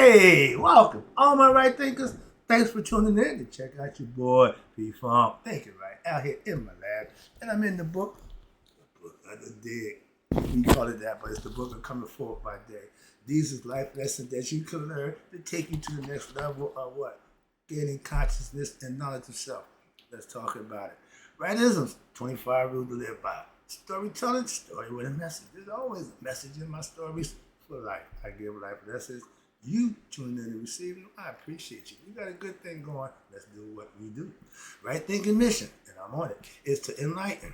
Hey, welcome, all my right thinkers. Thanks for tuning in to check out your boy P Funk. Thinking right out here in my lab, and I'm in the book of the dig. We call it that, but it's the book of coming forward by day. These is life lessons that you can learn to take you to the next level of what? Gaining consciousness and knowledge of self. Let's talk about it. Rightisms, 25 rules to live by. Storytelling, story with a message. There's always a message in my stories for life. I give life lessons. You tune in and receive them. I appreciate you. You got a good thing going. Let's do what we do. Right thinking mission, and I'm on it, is to enlighten,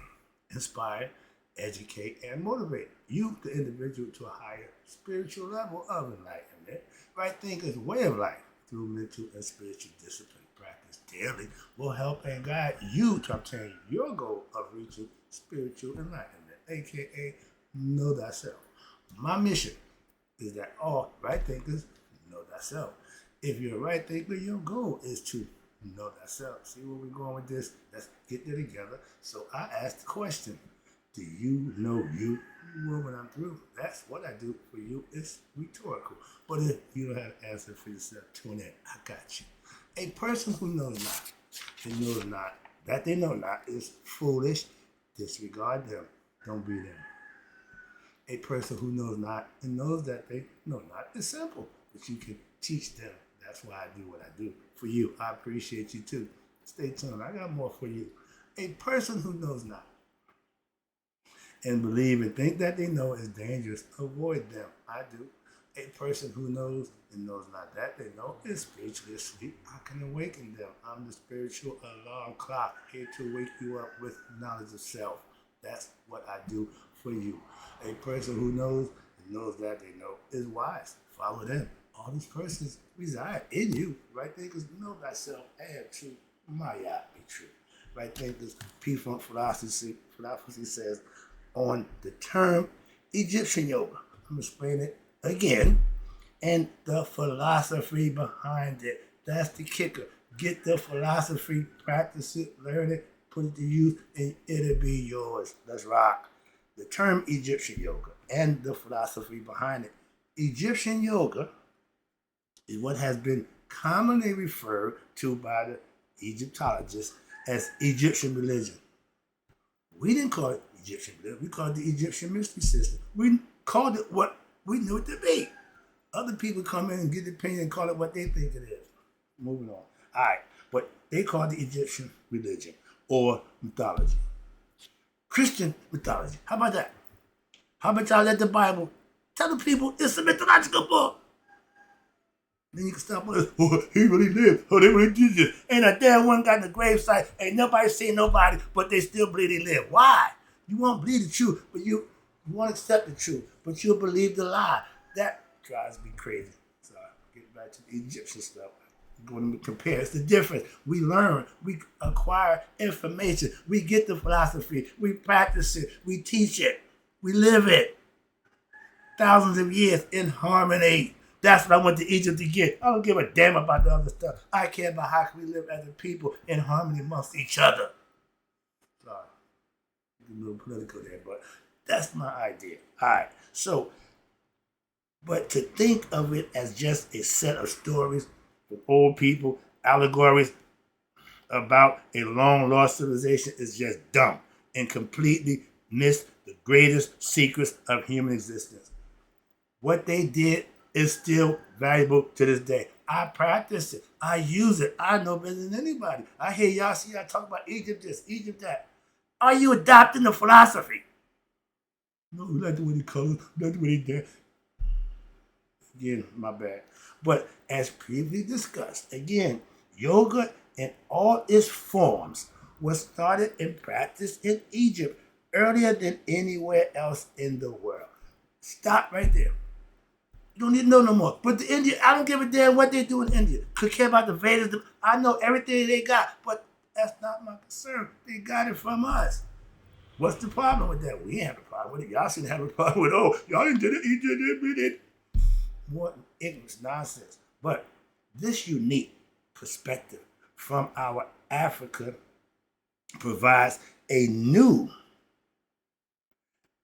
inspire, educate, and motivate you, the individual, to a higher spiritual level of enlightenment. Right thinking's way of life through mental and spiritual discipline practice daily will help and guide you to obtain your goal of reaching spiritual enlightenment, aka know thyself. My mission is that all right thinkers know thyself. If you're a right thinker, your goal is to know thyself. See where we're going with this? Let's get there together. So I asked the question, do you know you? You will when I'm through. That's what I do for you. It's rhetorical. But if you don't have an answer for yourself, tune in. I got you. A person who knows not, and knows not, that they know not, is foolish. Disregard them. Don't be them. A person who knows not and knows that they know not is simple, but you can teach them. That's why I do what I do for you. I appreciate you too. Stay tuned. I got more for you. A person who knows not and believe and think that they know is dangerous. Avoid them. I do. A person who knows and knows not that they know is spiritually asleep. I can awaken them. I'm the spiritual alarm clock here to wake you up with knowledge of self. That's what I do for you. A person who knows and knows that they know is wise. Follow them. All these persons reside in you. Right thinkers know thyself and true. Maya be true. Right thinkers, P-Funk philosophy says on the term Egyptian yoga. I'm going to explain it again. And the philosophy behind it. That's the kicker. Get the philosophy, practice it, learn it, put it to use, and it'll be yours. Let's rock. The term Egyptian yoga and the philosophy behind it. Egyptian yoga is what has been commonly referred to by the Egyptologists as Egyptian religion. We didn't call it Egyptian religion. We called it the Egyptian mystery system. We called it what we knew it to be. Other people come in and get the opinion and call it what they think it is. Moving on. All right. But they call it the Egyptian religion or mythology. Christian mythology. How about that? How about y'all let the Bible tell the people it's a mythological book? Then you can stop with us. Oh, he really lived. Oh, they really did this. Ain't a damn one got in the gravesite. Ain't nobody seen nobody, but they still believe he lived. Why? You won't believe the truth, but you won't accept the truth, but you'll believe the lie. That drives me crazy. So get back to the Egyptian stuff. Going to compare. It's the difference. We learn, we acquire information, we get the philosophy, we practice it, we teach it, we live it. Thousands of years in harmony. That's what I went to Egypt to get. I don't give a damn about the other stuff. I care about how can we live as a people in harmony amongst each other. Sorry, a little political there, but that's my idea. All right, so, but to think of it as just a set of stories with old people, allegories about a long lost civilization is just dumb and completely miss the greatest secrets of human existence. What they did is still valuable to this day. I practice it. I use it. I know better than anybody. I hear y'all see I talk about Egypt this, Egypt that. Are you adopting the philosophy? No, we like the way he colors, we like the way he dance. Again, my bad. But as previously discussed, again, yoga in all its forms was started and practiced in Egypt earlier than anywhere else in the world. Stop right there. You don't need to know no more. But the India, I don't give a damn what they do in India. Could care about the Vedas. I know everything they got, but that's not my concern. They got it from us. What's the problem with that? We ain't have a problem with it. Y'all seem to have a problem with, oh, y'all didn't do it, Egypt did it. More ignorance, nonsense. But this unique perspective from our Africa provides a new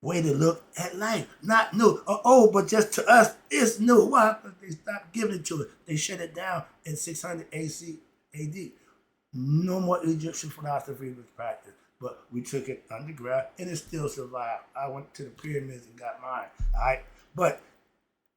way to look at life. Not new or old, but just to us, it's new. Why? Because they stopped giving it to us. They shut it down in 600 AC AD. No more Egyptian philosophy was practiced, but we took it underground and it still survived. I went to the pyramids and got mine. All right, but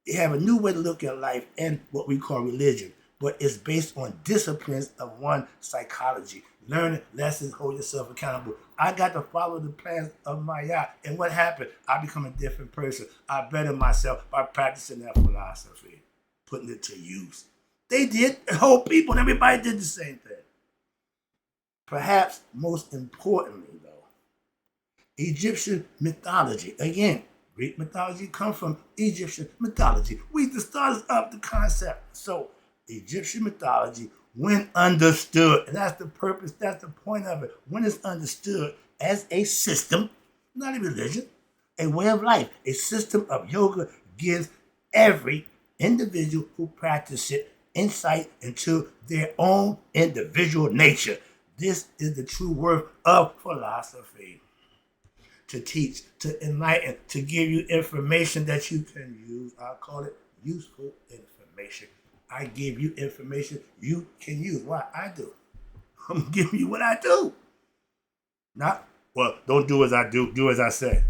they have a new way to look at life and what we call religion, but it's based on disciplines of one psychology. Learning lessons, hold yourself accountable. I got to follow the plans of my Yah. And what happened? I become a different person. I better myself by practicing that philosophy, putting it to use. They did, the whole people, and everybody did the same thing. Perhaps most importantly, though, Egyptian mythology. Again, Greek mythology comes from Egyptian mythology. We the starters of the concept. So Egyptian mythology, when understood, and that's the purpose, that's the point of it, when it's understood as a system, not a religion, a way of life, a system of yoga gives every individual who practices it insight into their own individual nature. This is the true worth of philosophy. To teach, to enlighten, to give you information that you can use. I call it useful information. I give you information you can use. Why? I do. I'm giving you what I do. Not, well, don't do as I do as I say.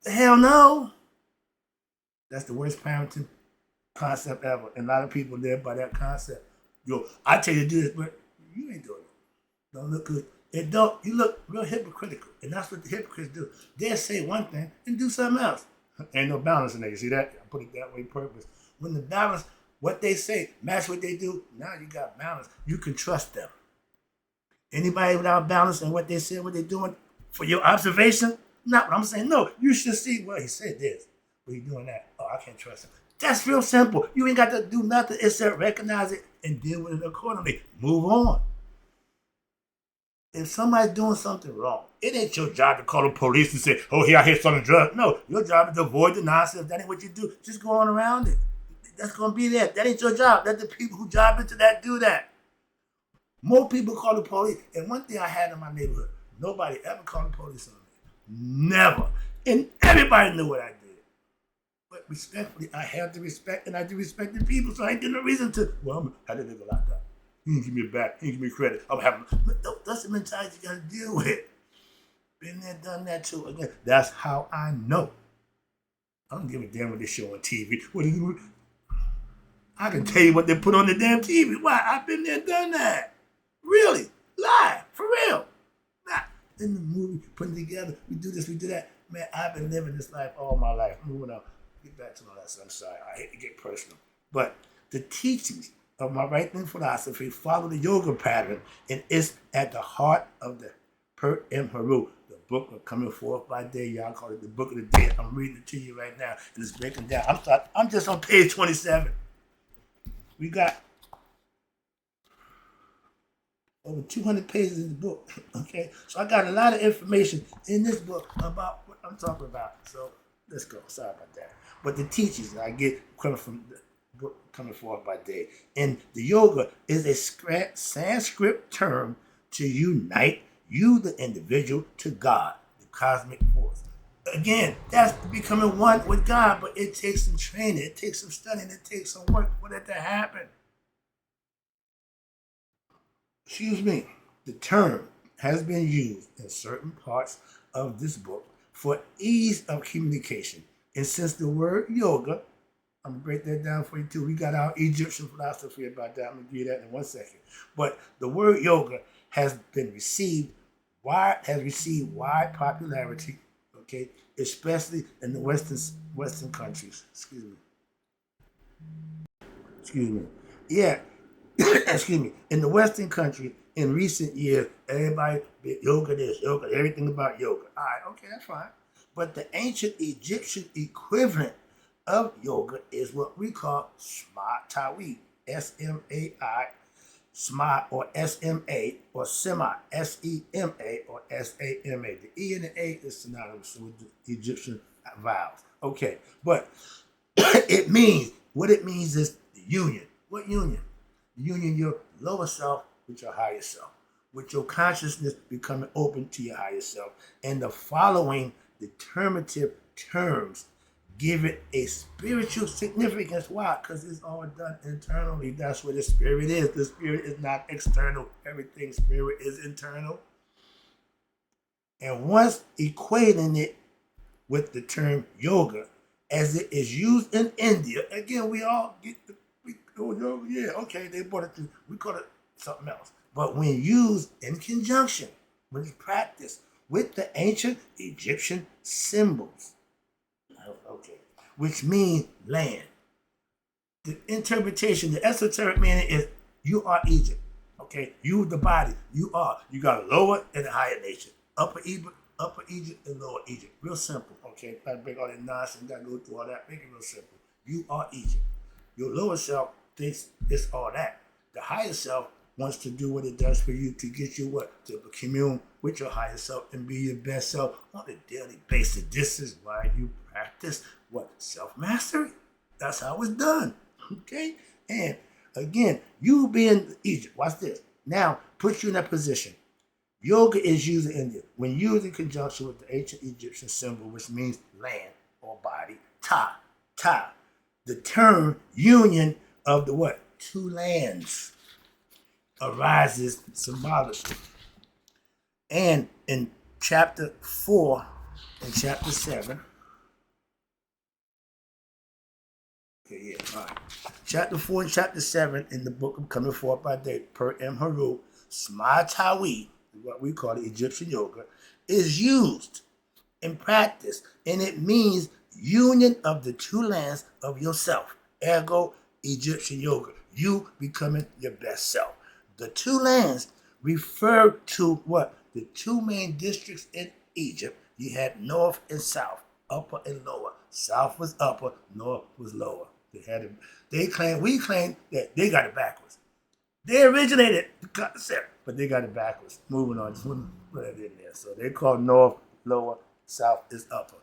The hell no. That's the worst parenting concept ever. And a lot of people live by that concept. Yo, I tell you to do this, but you ain't doing it. Don't look good. It don't. You look real hypocritical, and that's what the hypocrites do. They'll say one thing and do something else. Ain't no balance in there. You see that? I put it that way purpose. When the balance, what they say match what they do, now you got balance. You can trust them. Anybody without balance and what they say, what they're doing, for your observation, not what I'm saying. No, you should see. Well, he said this, but he's doing that. Oh, I can't trust him. That's real simple. You ain't got to do nothing except recognize it and deal with it accordingly. Move on. If somebody's doing something wrong, it ain't your job to call the police and say, oh, here I hear selling drugs. No, your job is to avoid the nonsense. That ain't what you do. Just go on around it. That's going to be there. That ain't your job. Let the people who job into that do that. More people call the police. And one thing I had in my neighborhood, nobody ever called the police on me. Never. And everybody knew what I did. But respectfully, I have to respect, and I do respect the people, so I ain't get no reason to, well, I had to nigga locked up. He didn't give me a back. He didn't give me credit. I'm having. That's the mentality you got to deal with. Been there, done that too. Again, that's how I know. I don't give a damn what they show on TV. I can tell you what they put on the damn TV. Why? I've been there, done that. Really? Live. For real. Not in the movie, putting together. We do this, we do that. Man, I've been living this life all my life. Moving on. Get back to all that. So I'm sorry. I hate to get personal. But the teachings of my right wing philosophy follow the yoga pattern, and it's at the heart of the Per M. Haru, the book of coming forth by day. Y'all call it the book of the day. I'm reading it to you right now, and it's breaking down. I'm just on page 27. We got over 200 pages in the book. Okay, so I got a lot of information in this book about what I'm talking about. So let's go. Sorry about that. But the teachings I get coming from the book coming forth by day. And the yoga is a Sanskrit term to unite you, the individual, to God, the cosmic force. Again, that's becoming one with God, but it takes some training, it takes some studying, it takes some work for that to happen. Excuse me. The term has been used in certain parts of this book for ease of communication. And since the word yoga, I'm going to break that down for you too. We got our Egyptian philosophy about that. I'm going to give you that in 1 second. But the word yoga has received wide popularity, okay, especially in the Western countries. Excuse me. Yeah. Excuse me. In the Western country, in recent years, everybody, yoga this, yoga, everything about yoga. All right, okay, that's fine. But the ancient Egyptian equivalent of yoga is what we call Sma-Tawi, S-M-A-I, Sma or S-M-A, or Sema, S-E-M-A, or S-A-M-A. The E and the A is synonymous with the Egyptian vowels. Okay, but what it means is the union. What union? Union your lower self with your higher self, with your consciousness becoming open to your higher self, and the following determinative terms give it a spiritual significance. Why? Because it's all done internally. That's where the spirit is. The spirit is not external. Everything spirit is internal. And once equating it with the term yoga, as it is used in India, again, we all get yeah, okay, they brought it to, we call it something else. But when used in conjunction, when it's practiced with the ancient Egyptian symbols, okay, which means land. The interpretation, the esoteric meaning is you are Egypt. Okay, you the body, you are. You got a lower and a higher nature. Upper Egypt and Lower Egypt. Real simple. Okay, gotta break all that nonsense, gotta go through all that. Make it real simple. You are Egypt. Your lower self thinks it's all that. The higher self wants to do what it does for you to get you what? To commune with your higher self and be your best self on a daily basis. This is why you practice what? Self-mastery. That's how it's done. Okay? And again, you being Egypt, watch this. Now, put you in that position. Yoga is used in India when used in conjunction with the ancient Egyptian symbol, which means land or body, ta. The term union of the what? Two lands arises symbolically. And in chapter 4 and chapter 7, okay, yeah, all right. Chapter 4 and chapter 7 in the book of Coming Forth by Day, per M. Haru, Smatawi, what we call the Egyptian yoga, is used in practice, and it means union of the two lands of yourself. Ergo, Egyptian yoga, you becoming your best self. The two lands refer to what? The two main districts in Egypt. You had north and south, upper and lower. South was upper, north was lower. We claim that they got it backwards. They originated the concept, but they got it backwards. Moving on, just put that in there. So they call north lower, south is upper.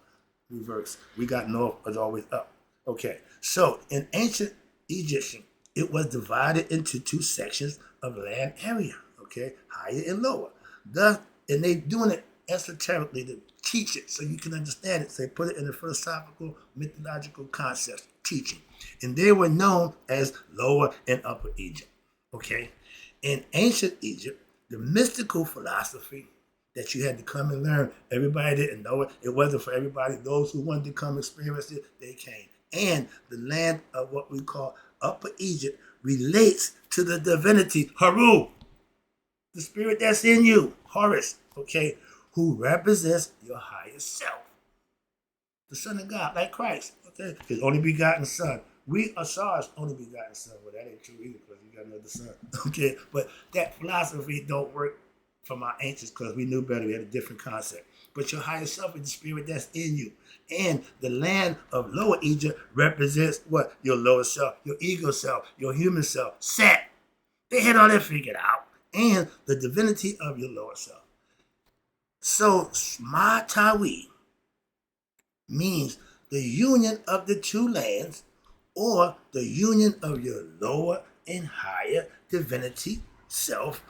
Reverse. We got north as always up. Okay. So in ancient Egyptian, it was divided into two sections of land area. Okay, higher and lower. Thus, and they doing it esoterically to teach it so you can understand it. So they put it in the philosophical, mythological concepts, teaching. And they were known as Lower and Upper Egypt. Okay? In ancient Egypt, the mystical philosophy that you had to come and learn, everybody didn't know it. It wasn't for everybody. Those who wanted to come experience it, they came. And the land of what we call Upper Egypt relates to the divinity, Haru, the spirit that's in you, Horus, okay, who represents your higher self. The Son of God, like Christ, okay, his only begotten Son. We are Sar's only begotten Son. Well, that ain't true either because you got another son, okay? But that philosophy don't work from our ancients because we knew better. We had a different concept. But your higher self is the spirit that's in you. And the land of Lower Egypt represents what? Your lower self, your ego self, your human self, Set. They had all that figured out. And the divinity of your lower self. So, Smatawi means the union of the two lands or the union of your lower and higher divinity self,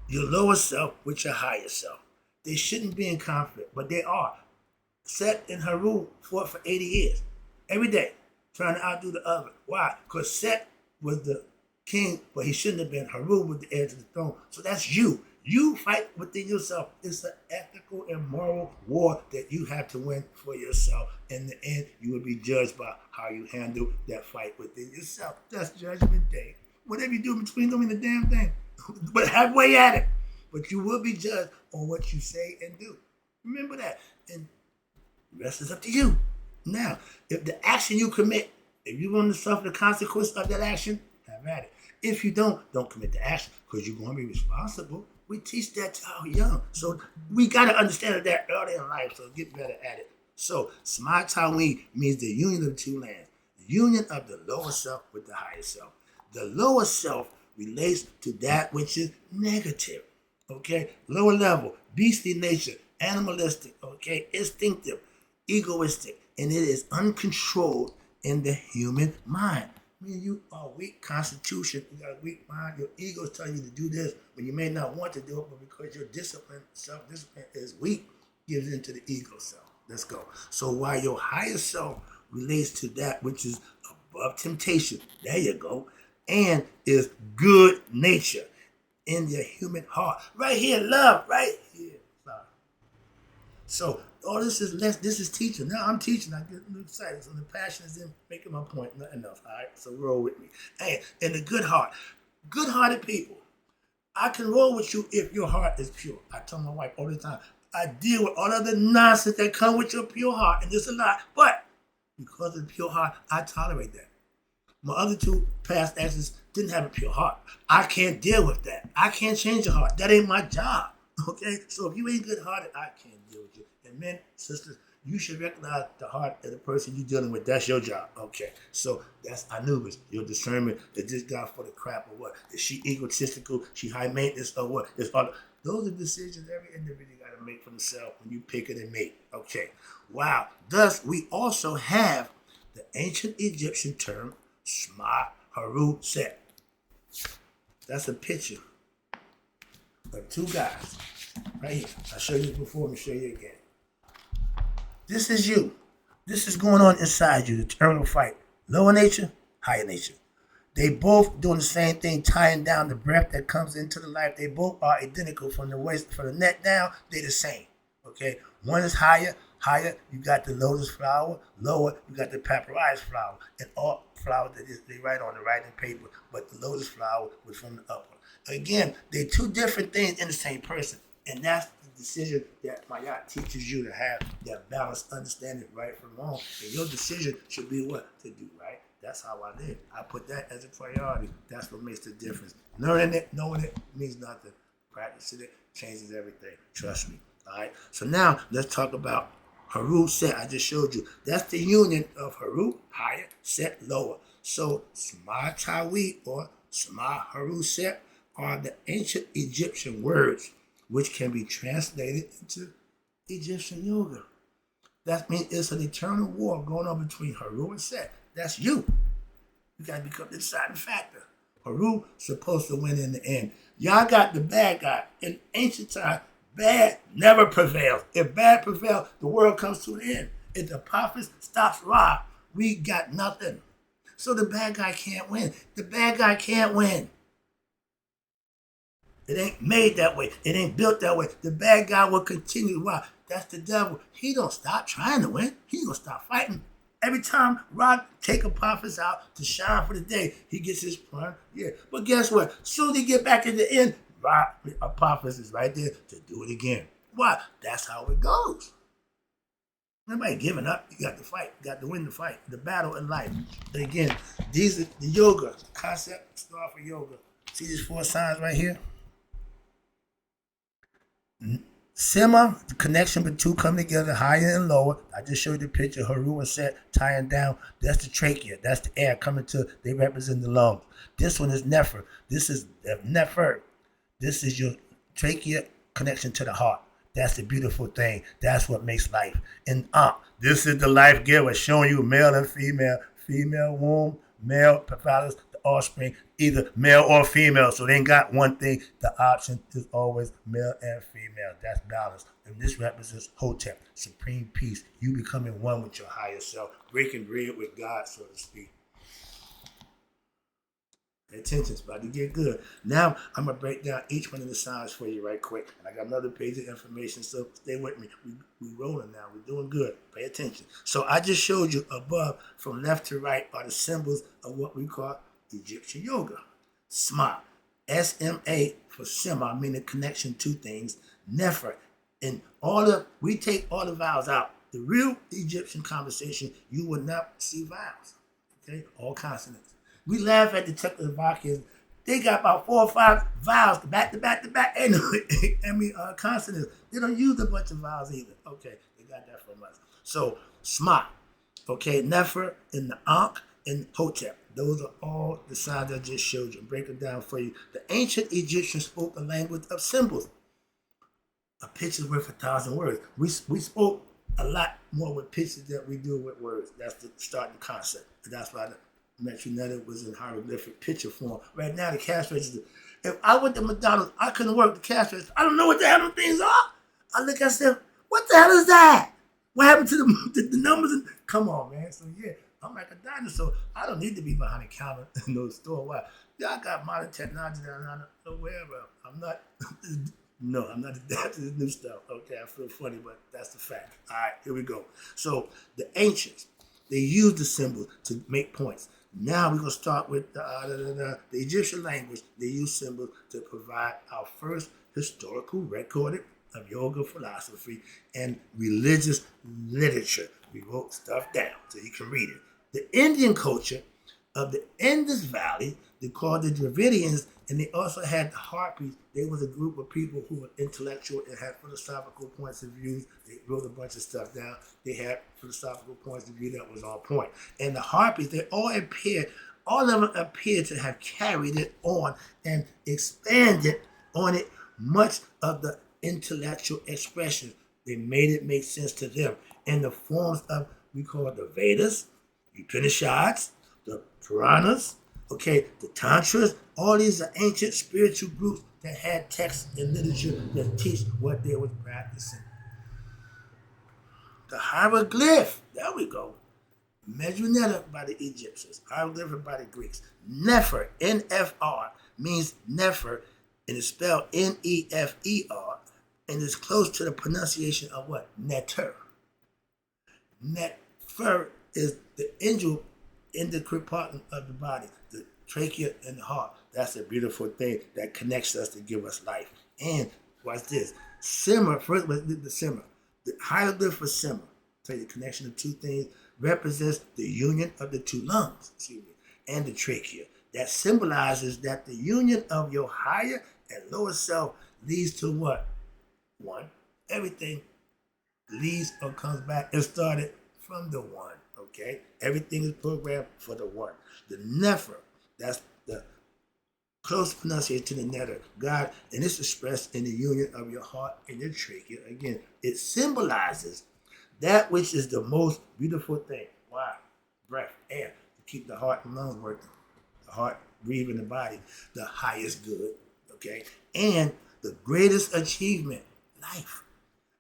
your lower self with your higher self. They shouldn't be in conflict, but they are. Set and Haru fought for 80 years, every day, trying to outdo the other. Why? Because Set was the king, but he shouldn't have been. Haru was the heir to the throne. So that's you. You fight within yourself. It's an ethical and moral war that you have to win for yourself. In the end, you will be judged by how you handle that fight within yourself. That's Judgment Day. Whatever you do between them and the damn thing. But halfway at it. But you will be judged on what you say and do. Remember that. And the rest is up to you. Now, if the action you commit, if you want to suffer the consequence of that action, have at it. If you don't commit the action because you're going to be responsible. We teach that to our young. So we got to understand that early in life, so get better at it. So Smatawi means the union of two lands. The union of the lower self with the higher self. The lower self relates to that which is negative. Okay? Lower level, beastly nature, animalistic, okay, instinctive, egoistic, and it is uncontrolled in the human mind. I mean, you are weak constitution, you got a weak mind, your ego is telling you to do this when you may not want to do it, but because your discipline, self-discipline is weak, gives into the ego self. Let's go. So while your higher self relates to that which is above temptation, there you go, and is good nature in your human heart. Right here, love, right here. So all this is less. This is teaching. Now I'm teaching. I get excited. So the passion is in making my point. Nothing else. All right. So roll with me. Hey, and the good heart, good-hearted people. I can roll with you if your heart is pure. I tell my wife all the time. I deal with all of the nonsense that come with your pure heart, and there's a lot. But because of the pure heart, I tolerate that. My other two past exes didn't have a pure heart. I can't deal with that. I can't change your heart. That ain't my job. Okay? So if you ain't good-hearted, I can't deal with you. And men, sisters, you should recognize the heart of the person you're dealing with. That's your job. Okay. So that's Anubis. Your discernment. Is this guy for the crap or what? Is she egotistical? She high maintenance or what? Those are decisions every individual got to make for themselves when you pick it and mate. Okay. Wow. Thus, we also have the ancient Egyptian term Shema Haru Set. That's a picture of two guys right here. I showed you before. Let me show you again. This is you. This is going on inside you, the eternal fight. Lower nature, higher nature. They both doing the same thing, tying down the breath that comes into the life. They both are identical from the waist, from the neck down. They're the same. Okay, one is higher. Higher, you got the lotus flower. Lower, you got the papyrus flower. And all flowers they write on the writing paper, but the lotus flower was from the upper. Again, they're two different things in the same person, and that's the decision that Mayat teaches you to have that balanced understanding, right from wrong. And your decision should be what to do, right? That's how I live. I put that as a priority. That's what makes the difference. Learning it, knowing it means nothing. Practicing it changes everything. Trust me. All right. So now let's talk about Haru Set. I just showed you. That's the union of Haru, higher, Set, lower. So Shema Tawi or Shema Haru Set are the ancient Egyptian words which can be translated into Egyptian yoga. That means it's an eternal war going on between Haru and Set. That's you. You got to become the deciding factor. Haru supposed to win in the end. Y'all got the bad guy. In ancient time, bad never prevails. If bad prevails, the world comes to an end. If the prophet stops Ra, we got nothing. So the bad guy can't win. The bad guy can't win. It ain't made that way. It ain't built that way. The bad guy will continue. Why? That's the devil. He don't stop trying to win. He gonna stop fighting. Every time Rod take a prophet out to shine for the day, he gets his prime. Yeah. But guess what? Soon as he get back at the end, Rod, a prophet is right there to do it again. Why? That's how it goes. Nobody giving up. You got to fight. You got to win the fight. The battle in life. And again, these are the yoga concept. Start for yoga. See these 4 signs right here? Sema, the connection between two coming together, higher and lower. I just showed you the picture, Haru and Set tying down. That's the trachea. That's the air coming to, they represent the lungs. This one is Nefer. This is Nefer. This is your trachea connection to the heart. That's the beautiful thing. That's what makes life. And this is the life giver, showing you male and female. Female womb, male providers, the offspring, either male or female. So they ain't got one thing. The option is always male and female. That's balance. And this represents Hotep, supreme peace. You becoming one with your higher self, breaking bread with God, so to speak. Pay attention, it's about to get good. Now, I'm going to break down each one of the signs for you right quick. And I got another page of information, so stay with me. We rolling now. We're doing good. Pay attention. So I just showed you above, from left to right, are the symbols of what we call Egyptian yoga. SMA. S-M-A for Sema, meaning connection to things. Nefer. And we take all the vowels out. The real Egyptian conversation, you will not see vowels. Okay? All consonants. We laugh at the Czechoslovakians. They got about 4 or 5 vowels back to back to back. Consonants. They don't use a bunch of vowels either. Okay, they got that from us. So, Sma, okay, Nefer, and the Ankh, and Hotep. Those are all the signs I just showed you. Break it down for you. The ancient Egyptians spoke a language of symbols. A picture's worth 1,000 words. We spoke a lot more with pictures than we do with words. That's the starting concept. And that's why the metronetic was in hieroglyphic picture form. Right now, the cash register. If I went to McDonald's, I couldn't work the cash register. I don't know what the hell those things are. I look at them, what the hell is that? What happened to the numbers? Come on, man. So yeah, I'm like a dinosaur. I don't need to be behind a counter in no store. Why? Y'all got modern technology that I'm not aware of. I'm not. No, I'm not adapted to this new stuff. Okay, I feel funny, but that's the fact. All right, here we go. So the ancients, they used the symbols to make points. Now we're gonna start with the Egyptian language. They use symbols to provide our first historical recorded of yoga philosophy and religious literature. We wrote stuff down so you can read it. The Indian culture of the Indus Valley, they called the Dravidians, and they also had the Harpies. They was a group of people who were intellectual and had philosophical points of view. They wrote a bunch of stuff down. They had philosophical points of view that was on point. And the Harpies, all of them appear to have carried it on and expanded on it much of the intellectual expression. They made it make sense to them in the forms of, we call it the Vedas, Upanishads, the Puranas, okay, the Tantras. All these are ancient spiritual groups that had texts and literature that teach what they were practicing. The hieroglyph, there we go. Measuring letter by the Egyptians, hieroglyph by the Greeks. Nefer, N-F-R, means Nefer, and it's spelled N-E-F-E-R, and it's close to the pronunciation of what? Neter. Nefer is the endocrine part of the body, the trachea and the heart. That's a beautiful thing that connects us to give us life. And watch this. Simmer, first the simmer. The hieroglyph for simmer, so the connection of two things, represents the union of the two lungs, and the trachea. That symbolizes that the union of your higher and lower self leads to what? One. Everything leads or comes back and started from the one. Okay? Everything is programmed for the one. The Nefer, that's the close pronunciation to the netter, God, and it's expressed in the union of your heart and your trachea. Again, it symbolizes that which is the most beautiful thing. Why? Breath, air, to keep the heart and lungs working. The heart breathing the body, the highest good, okay? And the greatest achievement, life.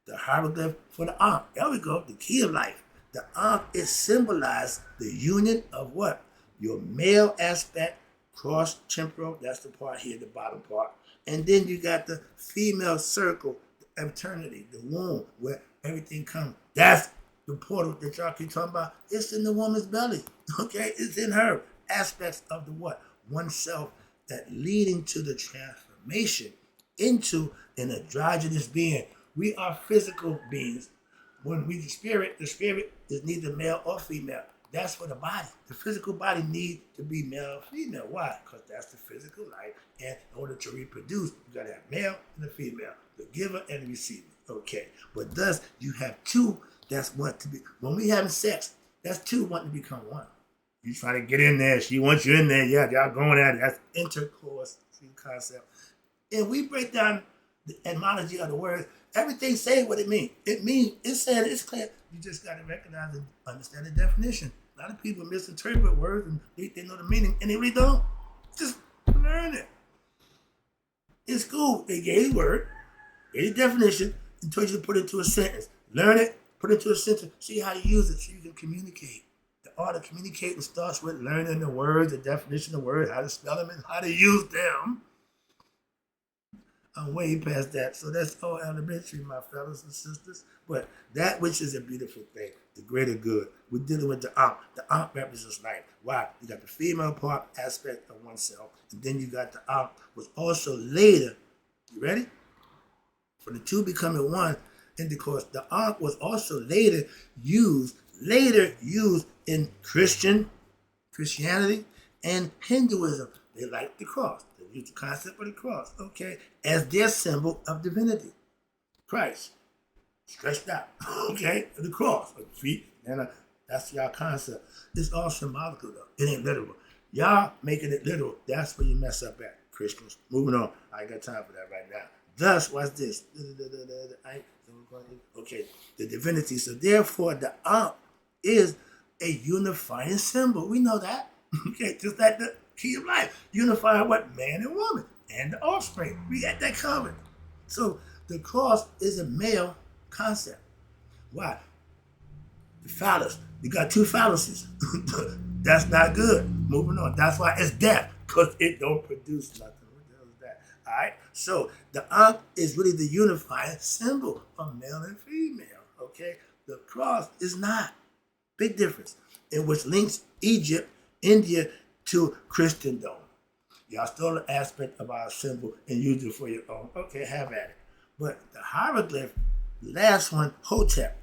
The hieroglyph for the Ankh. There we go, the key of life. The Ankh is symbolized the union of what? Your male aspect, cross temporal, that's the part here, the bottom part. And then you got the female circle, the eternity, the womb, where everything comes. That's the portal that y'all keep talking about. It's in the woman's belly, okay? It's in her. Aspects of the what? Oneself that leading to the transformation into an androgynous being. We are physical beings. When we the spirit is neither male or female. That's for the body. The physical body needs to be male or female. Why? Because that's the physical life. And in order to reproduce, you got to have male and a female, the giver and the receiver. Okay. But thus, you have two that's want to be. When we having sex, that's two wanting to become one. You trying to get in there. She wants you in there. Yeah, y'all going at it. That's intercourse concept. And we break down the etymology of the word. Everything say what it means. It means, it's said, it's clear. You just got to recognize and understand the definition. A lot of people misinterpret words and they know the meaning, and they really don't. Just learn it. In school, they gave the word, gave the definition, and told you to put it into a sentence. Learn it, put it into a sentence, see how you use it so you can communicate. The art of communicating starts with learning the words, the definition of words, how to spell them, and how to use them. I'm way past that. So that's all elementary, my fellows and sisters. But that which is a beautiful thing, the greater good. We're dealing with the Ankh. The Ankh represents life. Why? You got the female part aspect of oneself. And then you got the Ankh was also later, you ready? For the two becoming one intercourse, the Ankh was also later used in Christianity and Hinduism. They like the cross. They use the concept of the cross, okay, as their symbol of divinity. Christ, stretched out, okay, the cross, the feet, and that's y'all concept. It's all symbolical though. It ain't literal. Y'all making it literal. That's where you mess up at, Christians. Moving on. I ain't got time for that right now. Thus, what's this? Okay, the divinity. So therefore, the Ankh is a unifying symbol. We know that. Okay, just like the key of life. Unifying what? Man and woman and the offspring. We got that covered. So the cross is a male concept. Why? The phallus. You got two phalluses. That's not good. Moving on. That's why it's death, because it don't produce nothing. What the hell is that? All right. So the ankh is really the unifying symbol of male and female. Okay. The cross is not. Big difference. In which links Egypt, India to Christendom. Y'all stole an aspect of our symbol and use it for your own. Okay, have at it. But the hieroglyph, the last one, Hotep,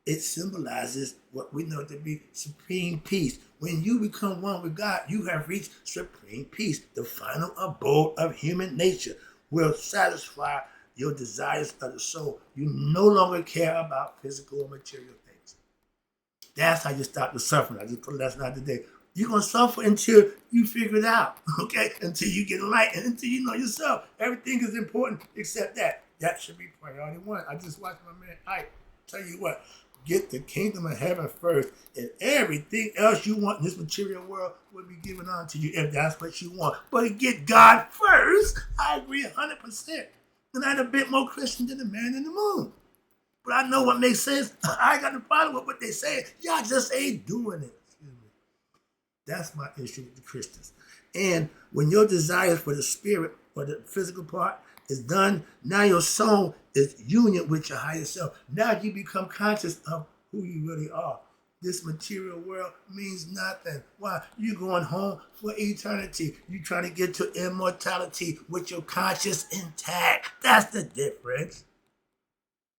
it symbolizes what we know to be supreme peace. When you become one with God, you have reached supreme peace. The final abode of human nature will satisfy your desires of the soul. You no longer care about physical or material things. That's how you stop the suffering. I just put that's not today. You're going to suffer until you figure it out, okay? Until you get enlightened, until you know yourself. Everything is important except that. That should be priority one. I just watched my man Ike tell you what. Get the kingdom of heaven first, and everything else you want in this material world will be given unto you if that's what you want. But get God first. I agree 100%. And I'm a bit more Christian than the man in the moon. But I know what makes sense. I ain't got no problem with what they say. Y'all just ain't doing it. That's my issue with the Christians. And when your desires for the spirit or the physical part is done, now your soul is union with your higher self. Now you become conscious of who you really are. This material world means nothing. Why? You're going home for eternity. You're trying to get to immortality with your conscience intact. That's the difference.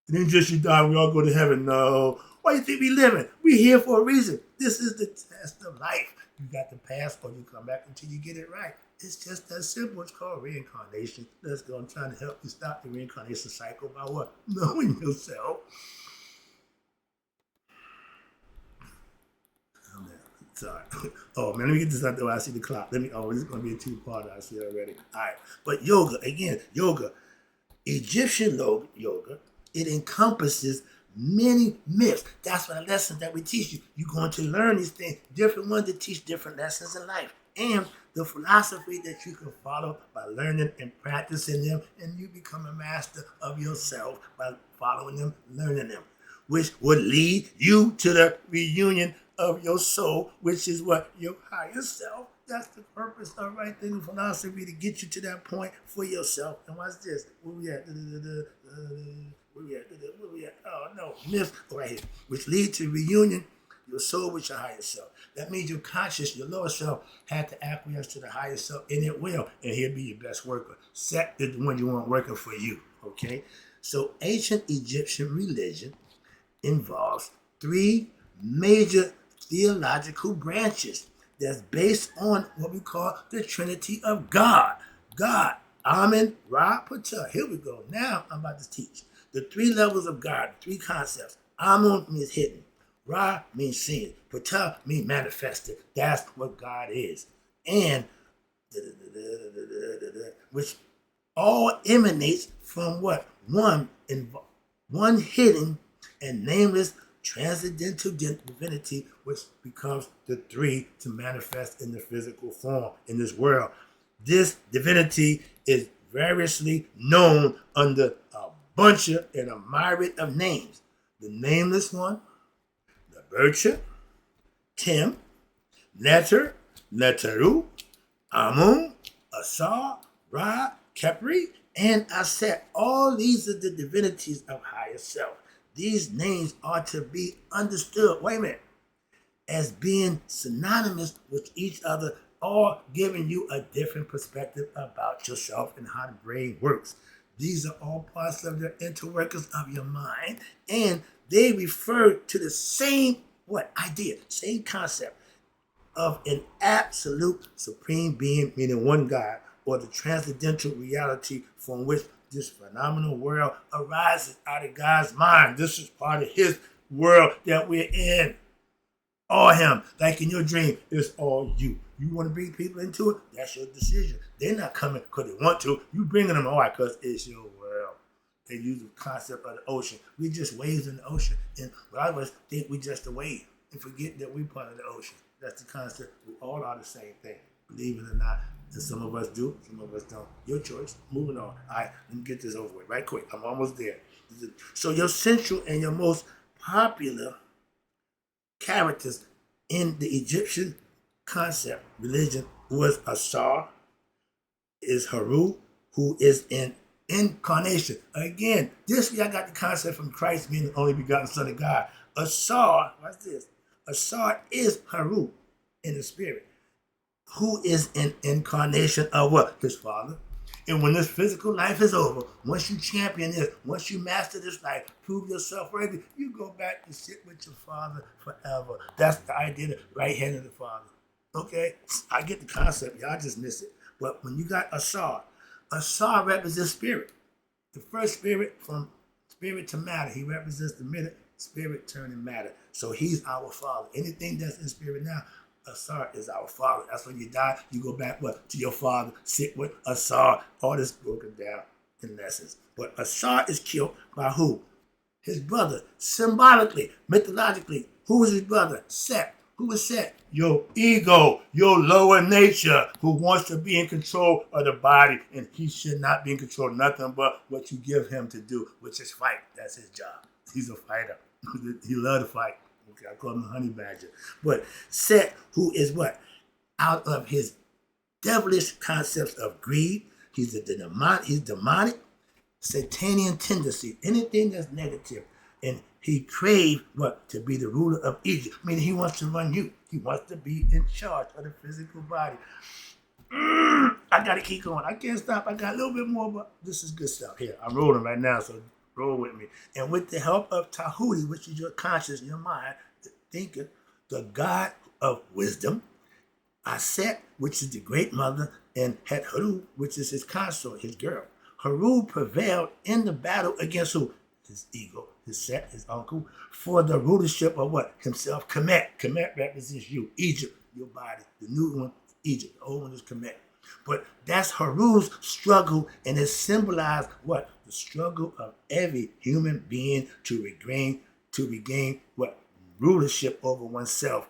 And then just you die, we all go to heaven. No. Why do you think we living? We here for a reason. This is the test of life. You got to pass or you come back until you get it right. It's just that simple. It's called reincarnation. Let's go. I'm trying to help you stop the reincarnation cycle by what? Knowing yourself. Oh, man. Sorry. Oh, man, let me get this out there while I see the clock. This is going to be a two-parter. I see it already. All right. But yoga, again, yoga. Egyptian yoga, it encompasses many myths. That's what the lessons that we teach you. You're going to learn these things, different ones that teach different lessons in life. And the philosophy that you can follow by learning and practicing them, and you become a master of yourself by following them, learning them, which would lead you to the reunion of your soul, which is what? Your higher self. That's the purpose of right thinking philosophy, to get you to that point for yourself. And watch this. Where we at? Where we at? Oh, no. Myth right here. Which lead to reunion, your soul with your higher self. That means your conscious, your lower self, had to acquiesce to the higher self, and it will. And he'll be your best worker. Set is the one you want working for you. Okay? So ancient Egyptian religion involves three major theological branches that's based on what we call the Trinity of God. God, Amen, Ra, Ptah. Here we go. Now I'm about to teach the three levels of God, three concepts. Amun means hidden. Ra means seen. Ptah means manifested. That's what God is. And which all emanates from what? One hidden and nameless transcendental divinity, which becomes the three to manifest in the physical form in this world. This divinity is variously known under a bunch of and a myriad of names. The nameless one, the Bircha, Tim, Neter, Neteru, Amun, Asar, Ra, Kepri, and Aset. All these are the divinities of higher self. These names are to be understood, wait a minute, as being synonymous with each other, all giving you a different perspective about yourself and how the brain works. These are all parts of the interworkings of your mind, and they refer to the same idea, same concept of an absolute supreme being, meaning one God, or the transcendental reality from which this phenomenal world arises out of God's mind. This is part of his world that we're in. All him. Like in your dream, it's all you. You want to bring people into it? That's your decision. They're not coming because they want to. You bringing them all right because it's your world. They use the concept of the ocean. We just waves in the ocean. And a lot of us think we just a wave and forget that we part of the ocean. That's the concept. We all are the same thing. Believe it or not. And some of us do, some of us don't. Your choice. Moving on. All right, let me get this over with right quick. I'm almost there. So your central and your most popular characters in the Egyptian concept religion was Asar, is Haru, who is an incarnation. Again, this y'all got the concept from Christ being the only begotten Son of God. Asar, what's this? Asar is Haru in the spirit, who is an incarnation of what? His Father. And when this physical life is over, once you champion this, once you master this life, prove yourself worthy, you go back and sit with your Father forever. That's the idea of the right hand of the Father. Okay? I get the concept. Y'all just miss it. But when you got Asar represents spirit. The first spirit, from spirit to matter. He represents the minute spirit turning matter. So he's our Father. Anything that's in spirit now, Asar is our Father. That's when you die, you go back what? To your Father, sit with Asar. All this broken down in lessons. But Asar is killed by who? His brother. Symbolically, mythologically, who is his brother? Set. Who is Set? Your ego, your lower nature, who wants to be in control of the body, and he should not be in control of nothing but what you give him to do, which is fight. That's his job. He's a fighter. He loves to fight. Okay, I call him a honey badger. But Set, who is what? Out of his devilish concepts of greed, he's demonic, satanian tendency, anything that's negative. And he craved what? To be the ruler of Egypt. Meaning he wants to run you. He wants to be in charge of the physical body. I got to keep going. I can't stop. I got a little bit more, but this is good stuff here. I'm rolling right now, so roll with me. And with the help of Tahuti, which is your conscious, your mind, the thinker, the God of wisdom, Aset, which is the great mother, and Het Haru, which is his consort, his girl. Haru prevailed in the battle against who? His ego, his Set, his uncle, for the rulership of what? Himself. Kemet. Kemet represents you. Egypt, your body. The new one, Egypt. The old one is Kemet. But that's Haru's struggle, and it symbolized what? The struggle of every human being to regain what? Rulership over oneself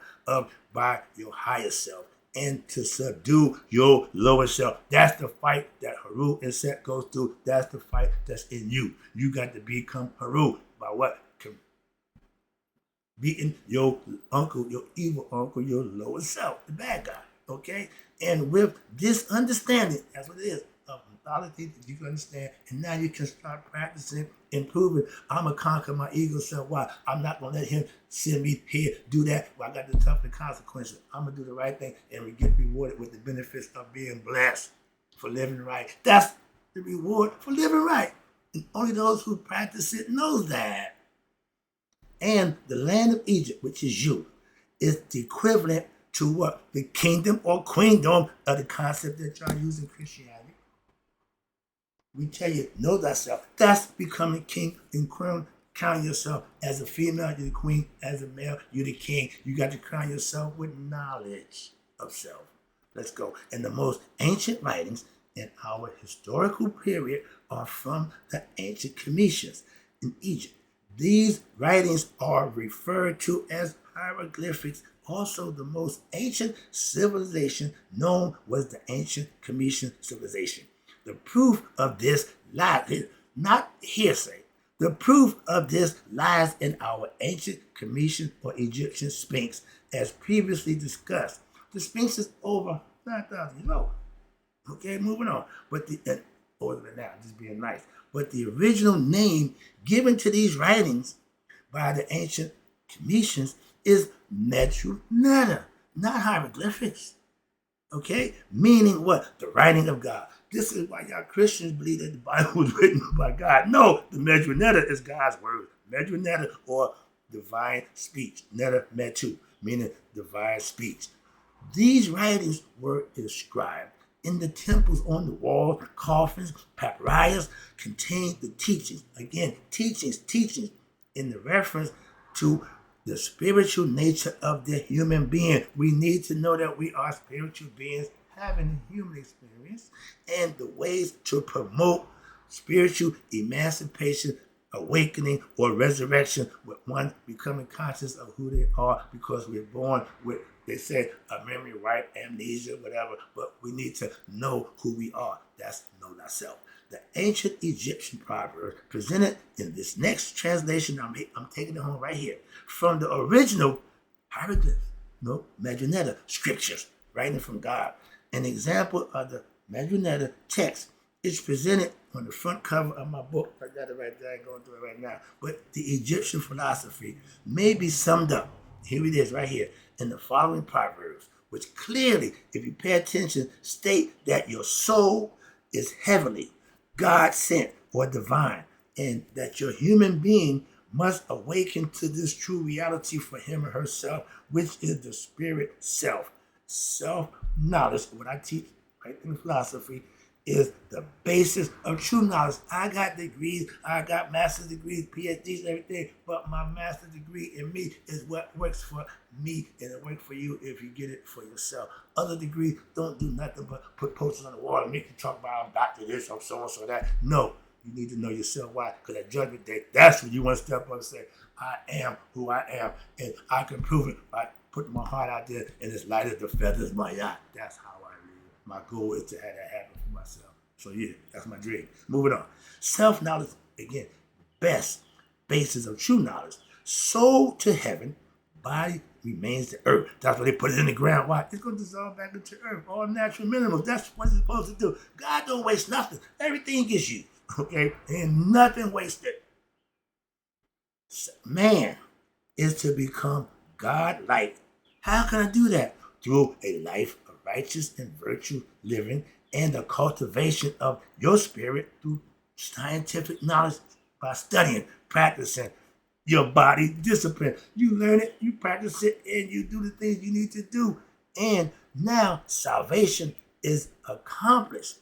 by your higher self, and to subdue your lower self. That's the fight that Haru and Set goes through. That's the fight that's in you. You got to become Haru by what? Beating your uncle, your evil uncle, your lower self, the bad guy. Okay? And with this understanding, that's what it is, of mythology that you can understand, and now you can start practicing, improving. I'm going to conquer my ego self. Why? I'm not going to let him send me here, do that. Well, I got to toughen the consequences. I'm going to do the right thing, and we get rewarded with the benefits of being blessed for living right. That's the reward for living right. And only those who practice it knows that. And the land of Egypt, which is you, is the equivalent to what? The kingdom or queendom of the concept that y'all use in Christianity. We tell you, know thyself. That's becoming king and queen. Count yourself as a female, you're the queen. As a male, you're the king. You got to crown yourself with knowledge of self. Let's go. And the most ancient writings in our historical period are from the ancient Cometians in Egypt. These writings are referred to as hieroglyphics. Also, the most ancient civilization known was the ancient Cometian civilization. The proof of this lies, not hearsay. The proof of this lies in our ancient Cometian or Egyptian Sphinx, as previously discussed. The Sphinx is over 9,000 years old. Okay, moving on. But older than that, just being nice. But the original name given to these writings by the ancient Cometians is Medu Neter, not hieroglyphics. Okay? Meaning what? The writing of God. This is why y'all Christians believe that the Bible was written by God. No, the Medu Neter is God's word. Medu Neter, or divine speech. Neter Metu, meaning divine speech. These writings were inscribed in the temples, on the walls, coffins, papyrus, contained the teachings. Again, teachings in the reference to the spiritual nature of the human being. We need to know that we are spiritual beings having a human experience, and the ways to promote spiritual emancipation, awakening, or resurrection, with one becoming conscious of who they are, because we're born with, they say, a memory, right, amnesia, whatever, but we need to know who we are. That's know thyself. The ancient Egyptian proverb presented in this next translation, I'm taking it home right here, from the original hieroglyphs, no, Majonetta scriptures, writing from God. An example of the Majonetta text is presented on the front cover of my book. I got it right there, I ain't going through it right now. But the Egyptian philosophy may be summed up, here it is right here, in the following proverbs, which clearly, if you pay attention, state that your soul is heavenly, God sent or divine, and that your human being must awaken to this true reality for him or herself, which is the spirit self. Self-knowledge, what I teach right in philosophy, is the basis of true knowledge. I got degrees, I got master's degrees, PhDs, everything, but my master's degree in me is what works for me, and it works for you if you get it for yourself. Other degrees don't do nothing but put posters on the wall and make you talk about I'm Dr. this, I'm so that. No, you need to know yourself. Why? Because at judgment day, that's when you want to step up and say, I am who I am, and I can prove it by putting my heart out there, and as light as the feathers my yacht. That's how I live. My goal is to have that happen for myself. So yeah, that's my dream. Moving on. Self-knowledge, again, best basis of true knowledge. Soul to heaven, body remains the earth. That's why they put it in the ground. Why? It's going to dissolve back into earth. All natural minerals. That's what it's supposed to do. God don't waste nothing. Everything gets used. Okay? And nothing wasted. Man is to become God-like. How can I do that? Through a life of righteous and virtue living and the cultivation of your spirit through scientific knowledge by studying, practicing your body discipline. You learn it, you practice it, and you do the things you need to do. And now salvation is accomplished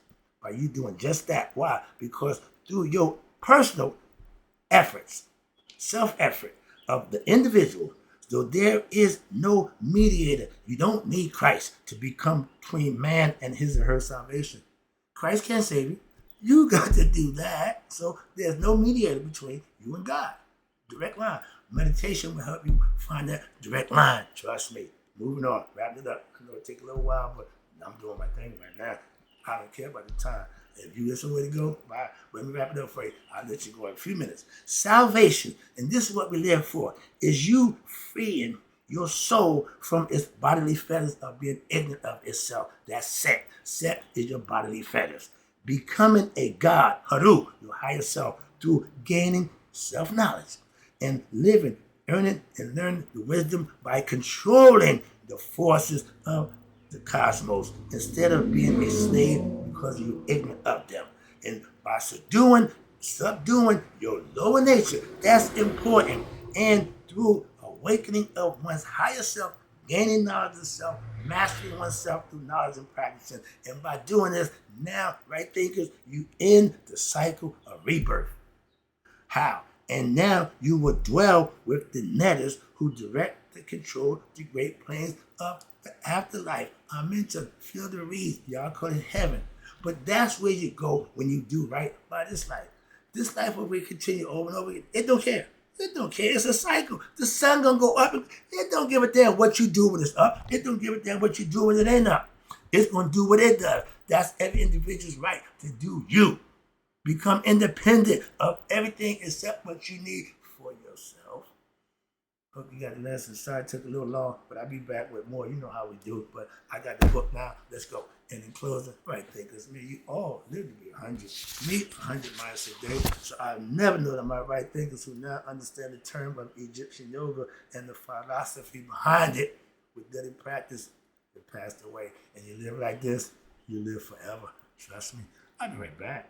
by you doing just that. Why? Because through your personal efforts, self-effort of the individual, so there is no mediator. You don't need Christ to become between man and his or her salvation. Christ can't save you. You got to do that. So there's no mediator between you and God. Direct line. Meditation will help you find that direct line. Trust me. Moving on. Wrapping it up. I know it take a little while, but I'm doing my thing right now. I don't care about the time. If you got somewhere to go, bye. Let me wrap it up for you. I'll let you go in a few minutes. Salvation, and this is what we live for, is you freeing your soul from its bodily fetters of being ignorant of itself. That's Set. Set is your bodily fetters. Becoming a God, Haru, your higher self, through gaining self-knowledge and living, earning, and learning the wisdom by controlling the forces of the cosmos instead of being a slave because you're ignorant of them. And by subduing your lower nature, that's important. And through awakening of one's higher self, gaining knowledge of self, mastering oneself through knowledge and practicing. And by doing this, now, right thinkers, you end the cycle of rebirth. How? And now you will dwell with the netters who direct and control the great planes of the afterlife. I'm into feel the reeds. Y'all call it heaven. But that's where you go when you do right by this life. This life will continue over and over again. It don't care. It don't care. It's a cycle. The sun gonna go up. It don't give a damn what you do when it's up. It don't give a damn what you do when it ain't up. It's gonna do what it does. That's every individual's right to do you. Become independent of everything except what you need for yourself. Hope you got the lesson. Sorry it took a little long, but I'll be back with more. You know how we do. But I got the book now. Let's go. And in closing, right thinkers, me, you all live to be 100. Me, 100 miles a day. So I've never known that my right thinkers who now understand the term of Egyptian yoga and the philosophy behind it with daily practice that passed away. And you live like this, you live forever. Trust me. I'll be right back.